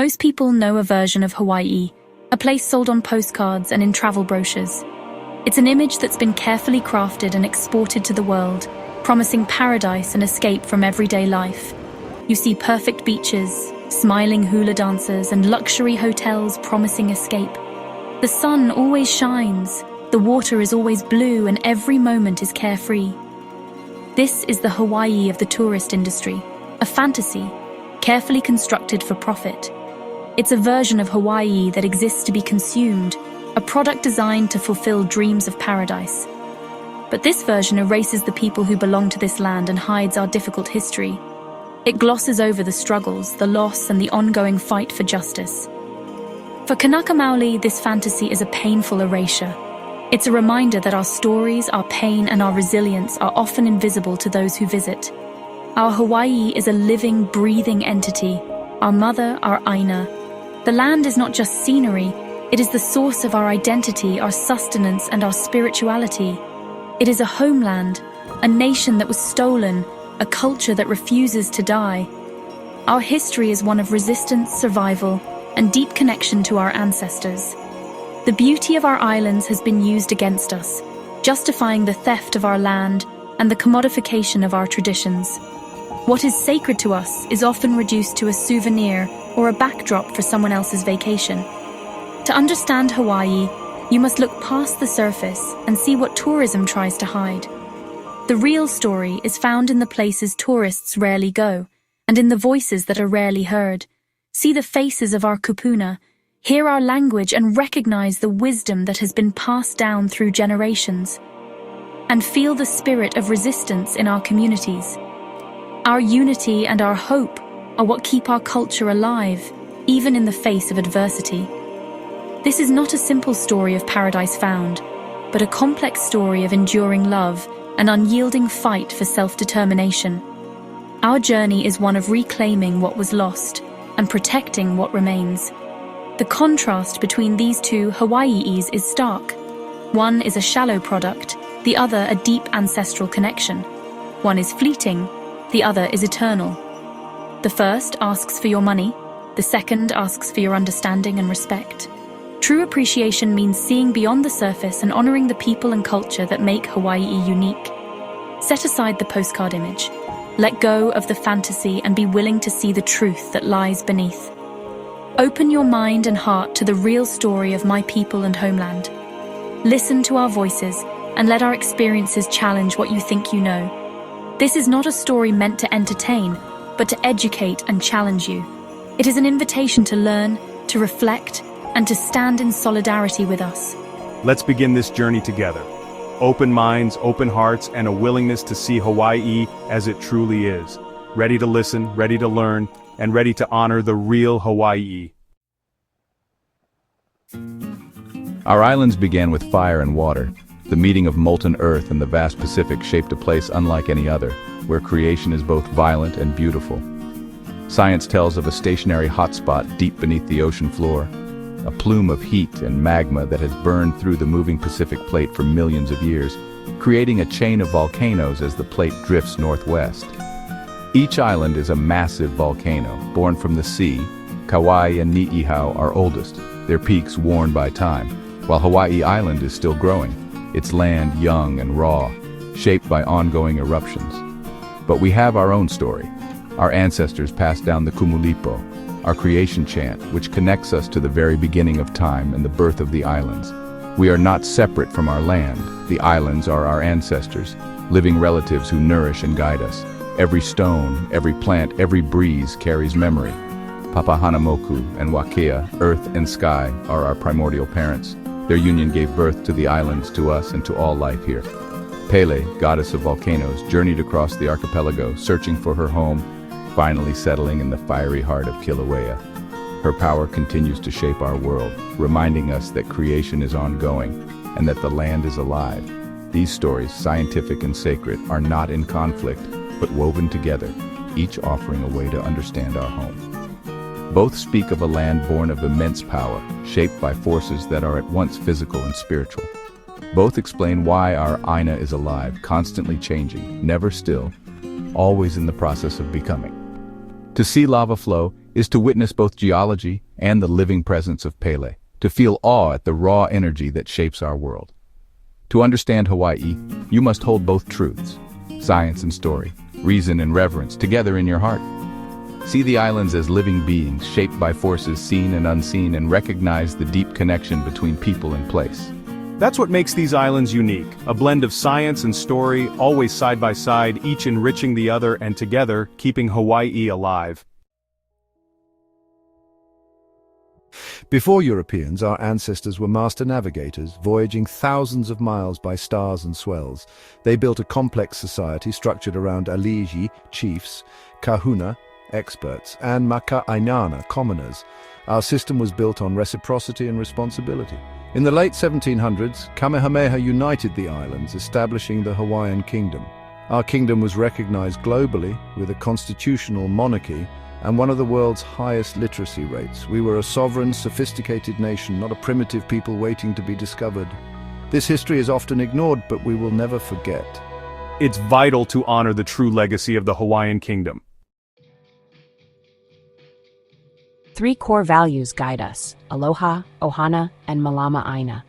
Most people know a version of Hawaii, a place sold on postcards and in travel brochures. It's an image that's been carefully crafted and exported to the world, promising paradise and escape from everyday life. You see perfect beaches, smiling hula dancers, and luxury hotels promising escape. The sun always shines, the water is always blue, and every moment is carefree. This is the Hawaii of the tourist industry, a fantasy, carefully constructed for profit. It's a version of Hawaii that exists to be consumed, a product designed to fulfill dreams of paradise. But this version erases the people who belong to this land and hides our difficult history. It glosses over the struggles, the loss, and the ongoing fight for justice. For Kanaka Maoli, this fantasy is a painful erasure. It's a reminder that our stories, our pain, and our resilience are often invisible to those who visit. Our Hawaii is a living, breathing entity, our mother, our Aina. The land is not just scenery, it is the source of our identity, our sustenance, and our spirituality. It is a homeland, a nation that was stolen, a culture that refuses to die. Our history is one of resistance, survival, and deep connection to our ancestors. The beauty of our islands has been used against us, justifying the theft of our land and the commodification of our traditions. What is sacred to us is often reduced to a souvenir or a backdrop for someone else's vacation. To understand Hawaii, you must look past the surface and see what tourism tries to hide. The real story is found in the places tourists rarely go, and in the voices that are rarely heard. See the faces of our kupuna, hear our language, and recognize the wisdom that has been passed down through generations. And feel the spirit of resistance in our communities. Our unity and our hope are what keep our culture alive, even in the face of adversity. This is not a simple story of paradise found, but a complex story of enduring love, an unyielding fight for self-determination. Our journey is one of reclaiming what was lost and protecting what remains. The contrast between these two Hawaiis is stark. One is a shallow product, the other a deep ancestral connection. One is fleeting, the other is eternal. The first asks for your money, the second asks for your understanding and respect. True appreciation means seeing beyond the surface and honoring the people and culture that make Hawaii unique. Set aside the postcard image. Let go of the fantasy and be willing to see the truth that lies beneath. Open your mind and heart to the real story of my people and homeland. Listen to our voices and let our experiences challenge what you think you know. This is not a story meant to entertain, but to educate and challenge you. It is an invitation to learn, to reflect, and to stand in solidarity with us. Let's begin this journey together. Open minds, open hearts, and a willingness to see Hawaii as it truly is. Ready to listen, ready to learn, and ready to honor the real Hawaii. Our islands began with fire and water. The meeting of molten earth and the vast Pacific shaped a place unlike any other, where creation is both violent and beautiful. Science tells of a stationary hotspot deep beneath the ocean floor, a plume of heat and magma that has burned through the moving Pacific plate for millions of years, creating a chain of volcanoes as the plate drifts northwest. Each island is a massive volcano, born from the sea. Kauai and Ni'ihau are oldest, their peaks worn by time, while Hawaii Island is still growing, its land young and raw, shaped by ongoing eruptions. But we have our own story. Our ancestors passed down the kumulipo, our creation chant, which connects us to the very beginning of time and the birth of the islands. We are not separate from our land. The islands are our ancestors, living relatives who nourish and guide us. Every stone, every plant, every breeze carries memory. Papahanamoku and Wakea, earth and sky, are our primordial parents. Their union gave birth to the islands, to us, and to all life here. Pele, goddess of volcanoes, journeyed across the archipelago, searching for her home, finally settling in the fiery heart of Kilauea. Her power continues to shape our world, reminding us that creation is ongoing and that the land is alive. These stories, scientific and sacred, are not in conflict, but woven together, each offering a way to understand our home. Both speak of a land born of immense power, shaped by forces that are at once physical and spiritual. Both explain why our Aina is alive, constantly changing, never still, always in the process of becoming. To see lava flow is to witness both geology and the living presence of Pele, to feel awe at the raw energy that shapes our world. To understand Hawaii, you must hold both truths, science and story, reason and reverence, together in your heart. See the islands as living beings shaped by forces seen and unseen, and recognize the deep connection between people and place. That's what makes these islands unique, a blend of science and story, always side by side, each enriching the other and together keeping Hawaii alive. Before Europeans, our ancestors were master navigators, voyaging thousands of miles by stars and swells. They built a complex society structured around alii, chiefs, kahuna, experts, and maka'ainana, commoners. Our system was built on reciprocity and responsibility. In the late 1700s, Kamehameha united the islands, establishing the Hawaiian Kingdom. Our kingdom was recognized globally with a constitutional monarchy and one of the world's highest literacy rates. We were a sovereign, sophisticated nation, not a primitive people waiting to be discovered. This history is often ignored, but we will never forget. It's vital to honor the true legacy of the Hawaiian Kingdom. 3 core values guide us: aloha, ohana, and malama aina.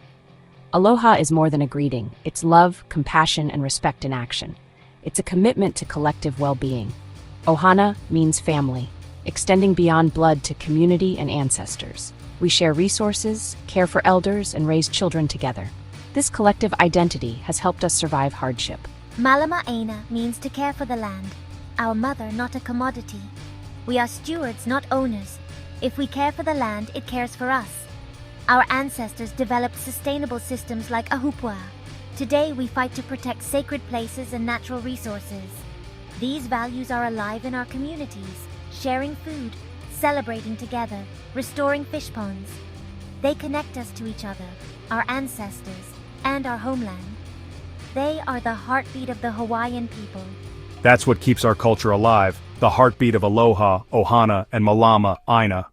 Aloha is more than a greeting. It's love, compassion, and respect in action. It's a commitment to collective well-being. Ohana means family, extending beyond blood to community and ancestors. We share resources, care for elders, and raise children together. This collective identity has helped us survive hardship. Malama aina means to care for the land, our mother, not a commodity. We are stewards, not owners. If we care for the land, it cares for us. Our ancestors developed sustainable systems like ahupua. Today we fight to protect sacred places and natural resources. These values are alive in our communities, sharing food, celebrating together, restoring fish ponds. They connect us to each other, our ancestors, and our homeland. They are the heartbeat of the Hawaiian people. That's what keeps our culture alive, the heartbeat of aloha, ohana, and malama aina.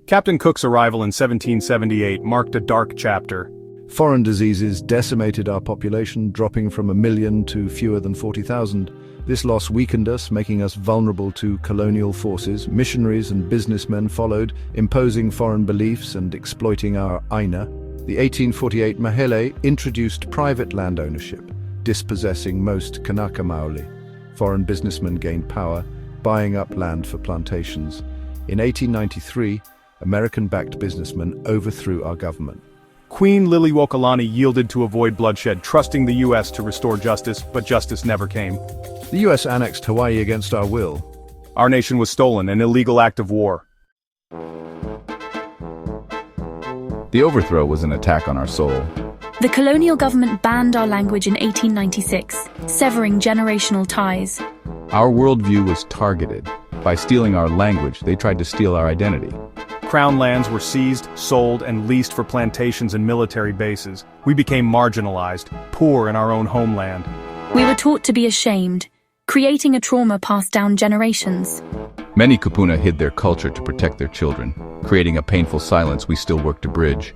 Captain Cook's arrival in 1778 marked a dark chapter. Foreign diseases decimated our population, dropping from 1 million to fewer than 40,000. This loss weakened us, making us vulnerable to colonial forces. Missionaries and businessmen followed, imposing foreign beliefs and exploiting our aina. The 1848 Mahele introduced private land ownership, dispossessing most Kanaka Maoli. Foreign businessmen gained power, buying up land for plantations. In 1893, American-backed businessmen overthrew our government. Queen Liliuokalani yielded to avoid bloodshed, trusting the U.S. to restore justice, but justice never came. The U.S. annexed Hawaii against our will. Our nation was stolen, an illegal act of war. The overthrow was an attack on our soul. The colonial government banned our language in 1896, severing generational ties. Our worldview was targeted. By stealing our language, they tried to steal our identity. Crown lands were seized, sold, and leased for plantations and military bases. We became marginalized, poor in our own homeland. We were taught to be ashamed, creating a trauma passed down generations. Many kupuna hid their culture to protect their children, creating a painful silence we still work to bridge.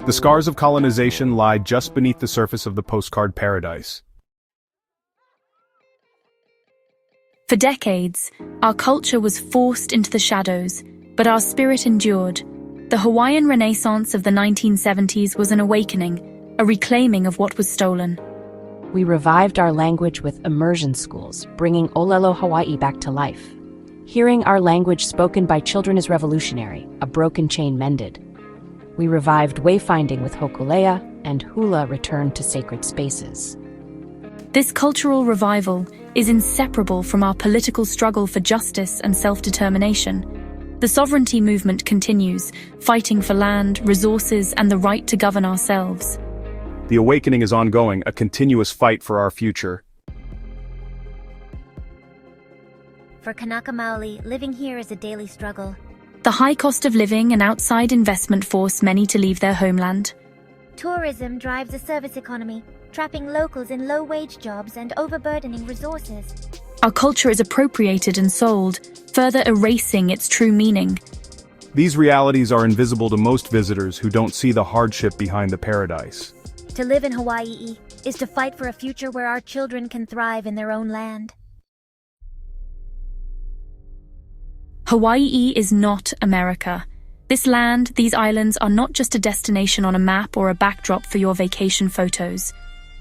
The scars of colonization lie just beneath the surface of the postcard paradise. For decades, our culture was forced into the shadows, but our spirit endured. The Hawaiian Renaissance of the 1970s was an awakening, a reclaiming of what was stolen. We revived our language with immersion schools, bringing Olelo Hawaii back to life. Hearing our language spoken by children is revolutionary, a broken chain mended. We revived wayfinding with Hokulea, and hula returned to sacred spaces. This cultural revival is inseparable from our political struggle for justice and self-determination. The sovereignty movement continues, fighting for land, resources, and the right to govern ourselves. The awakening is ongoing, a continuous fight for our future. For Kanaka Maoli, living here is a daily struggle. The high cost of living and outside investment force many to leave their homeland. Tourism drives a service economy, trapping locals in low-wage jobs and overburdening resources. Our culture is appropriated and sold, further erasing its true meaning. These realities are invisible to most visitors who don't see the hardship behind the paradise. To live in Hawaii is to fight for a future where our children can thrive in their own land. Hawaii is not America. This land, these islands are not just a destination on a map or a backdrop for your vacation photos.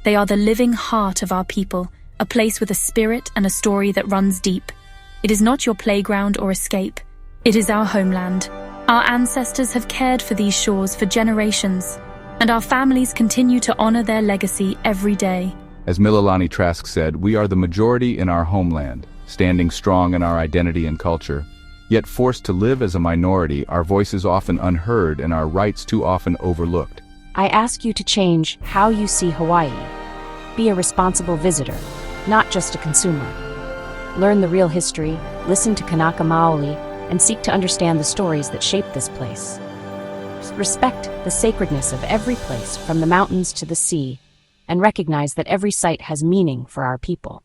They are the living heart of our people, a place with a spirit and a story that runs deep. It is not your playground or escape. It is our homeland. Our ancestors have cared for these shores for generations, and our families continue to honor their legacy every day. As Mililani Trask said, we are the majority in our homeland, standing strong in our identity and culture. Yet forced to live as a minority, our voices often unheard and our rights too often overlooked. I ask you to change how you see Hawaii. Be a responsible visitor, not just a consumer. Learn the real history, listen to Kanaka Maoli, and seek to understand the stories that shape this place. Respect the sacredness of every place, from the mountains to the sea, and recognize that every site has meaning for our people.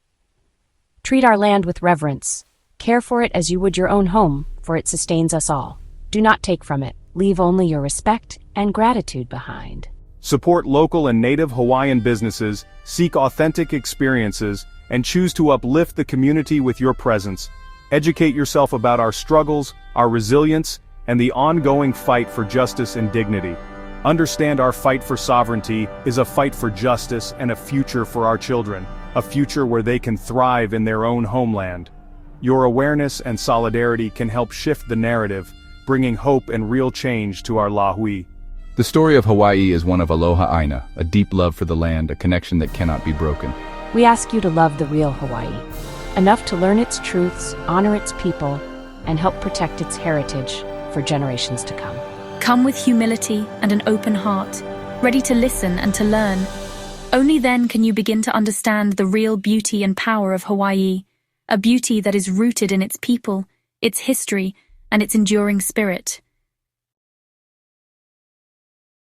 Treat our land with reverence. Care for it as you would your own home, for it sustains us all. Do not take from it. Leave only your respect and gratitude behind. Support local and native Hawaiian businesses, seek authentic experiences, and choose to uplift the community with your presence. Educate yourself about our struggles, our resilience, and the ongoing fight for justice and dignity. Understand our fight for sovereignty is a fight for justice and a future for our children, a future where they can thrive in their own homeland. Your awareness and solidarity can help shift the narrative, bringing hope and real change to our lahui. The story of Hawaii is one of aloha aina, a deep love for the land, a connection that cannot be broken. We ask you to love the real Hawaii, enough to learn its truths, honor its people, and help protect its heritage for generations to come. Come with humility and an open heart, ready to listen and to learn. Only then can you begin to understand the real beauty and power of Hawaii, a beauty that is rooted in its people, its history, and its enduring spirit.